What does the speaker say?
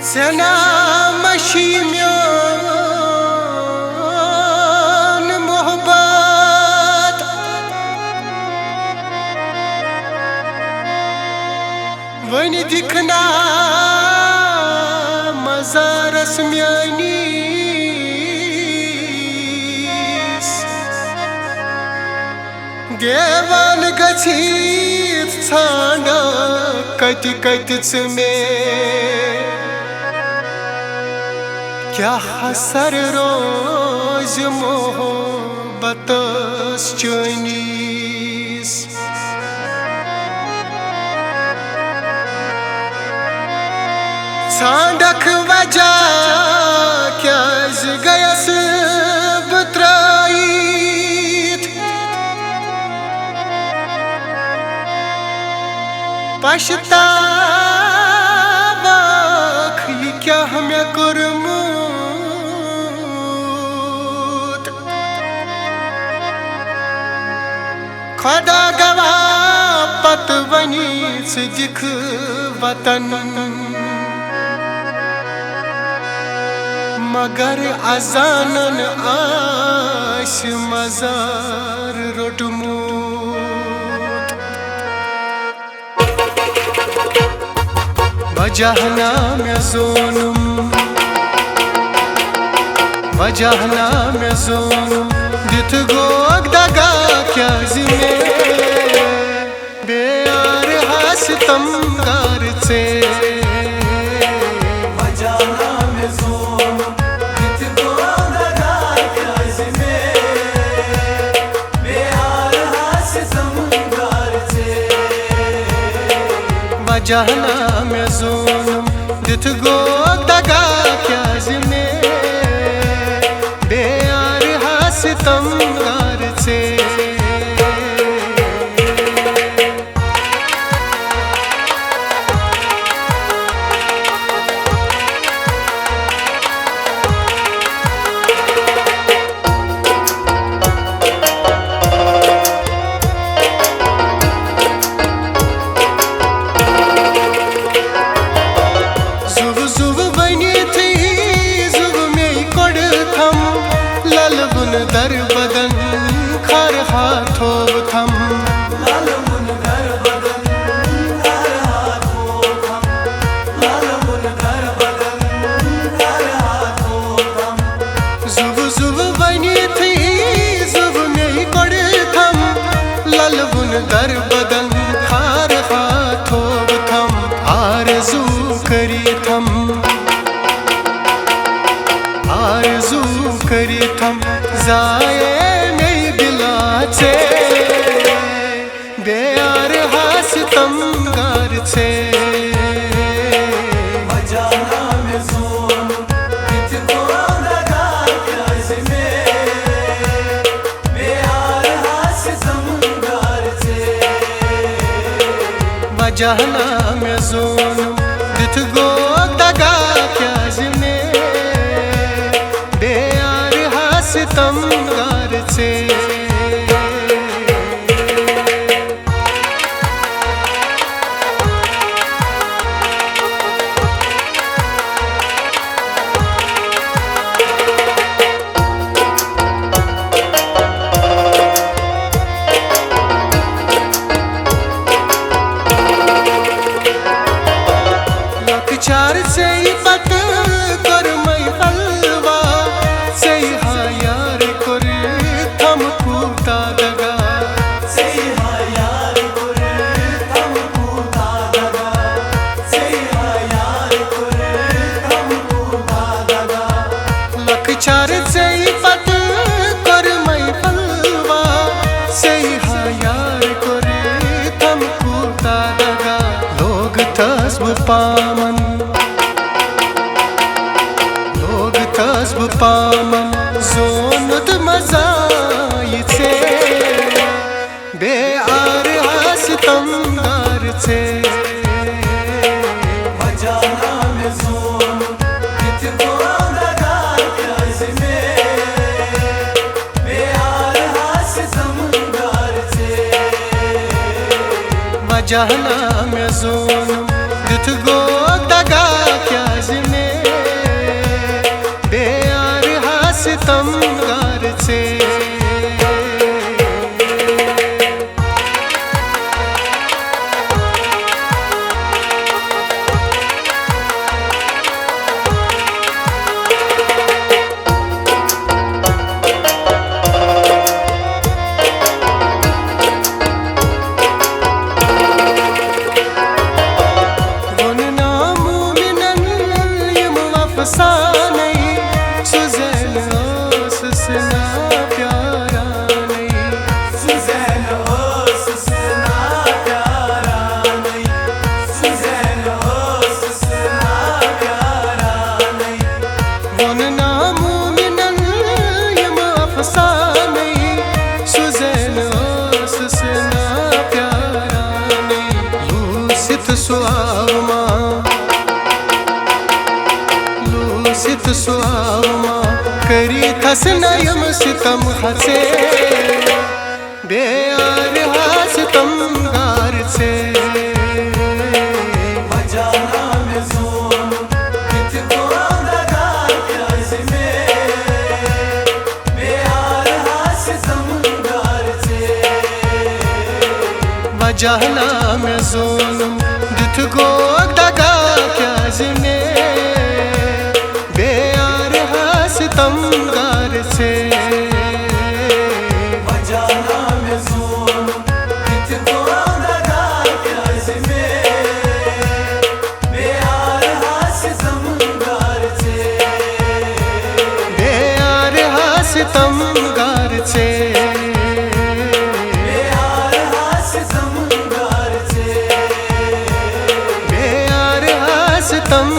Sena mashimyon mohabbat Vani dikhna mazaras miyanis Gevan gathit tsanda kati tsme क्या हसर रोज मोहब्बतस चनीस सांडक वजह क्या गयस बत्राइत पछतावख ये क्या हमें कर्मू खुदा गवाह पतवनी से दिख वतन मगर अजानन आश मजार रोटमूत वजहना में जोनुम वजहना में जोनुम दित गोग दगा क्या जिमे बेयार हासितम गार से वजहना में जोनुम दित गोग दगा क्या जिमे बेयार हासितम गार से वजहना में जोनुम दित गोग दगा क्या जिमे सितम गार से जुब जुब बनी थी जुब में कोड थम लालबुन दर बदन खार हाथों थम लालबुन दर बदन खार हाथों थम लालबुन दर बदन खार हाथों थम जुब जुब बनी थी जुब में कोड थम लालबुन दर बदन खार हाथों थम आरज़ू करी थम आरज़ू करी थम जाए नहीं दिलाचे बेयार हासितम गार से वजहना में जोनुम दित गोग दगा क्या जिमे बेयार हासितम गार से वजहना में जोनुम दित गोग दगा क्या जिमे सितम गार से लख चार से ही पत कर मैं हलवा से यार कर थम कूता दगा से यार कर थम कूता दगा से यार कर थम कूता दगा लख चार से ही पत कर मैं हलवा से यार कर थम कूता दगा लोग तस्ब पामन लोग तस्ब पामन जोनुत मज़ाई से बेआर हासितम गार से वजहना में जोनुम दित गोग दगा क्या जिमे बेआर हासितम गार से वजहना में जोनुम दित गोग दगा क्या जिमे हसनायम सितम हसे बेयार हासितम गार से मजाना में ज़ूम कितको दगा के अज़्मे बेयार हासितम गार से वजाना में ज़ूम दिथगो दगा के अज़्मे बेयार हासितम गार से मजाना में ज़ूम कितको दगा के अज़्मे बेयार हासितम गार से बेयार हासितम गार से बेयार हासितम गार से बेयार हासितम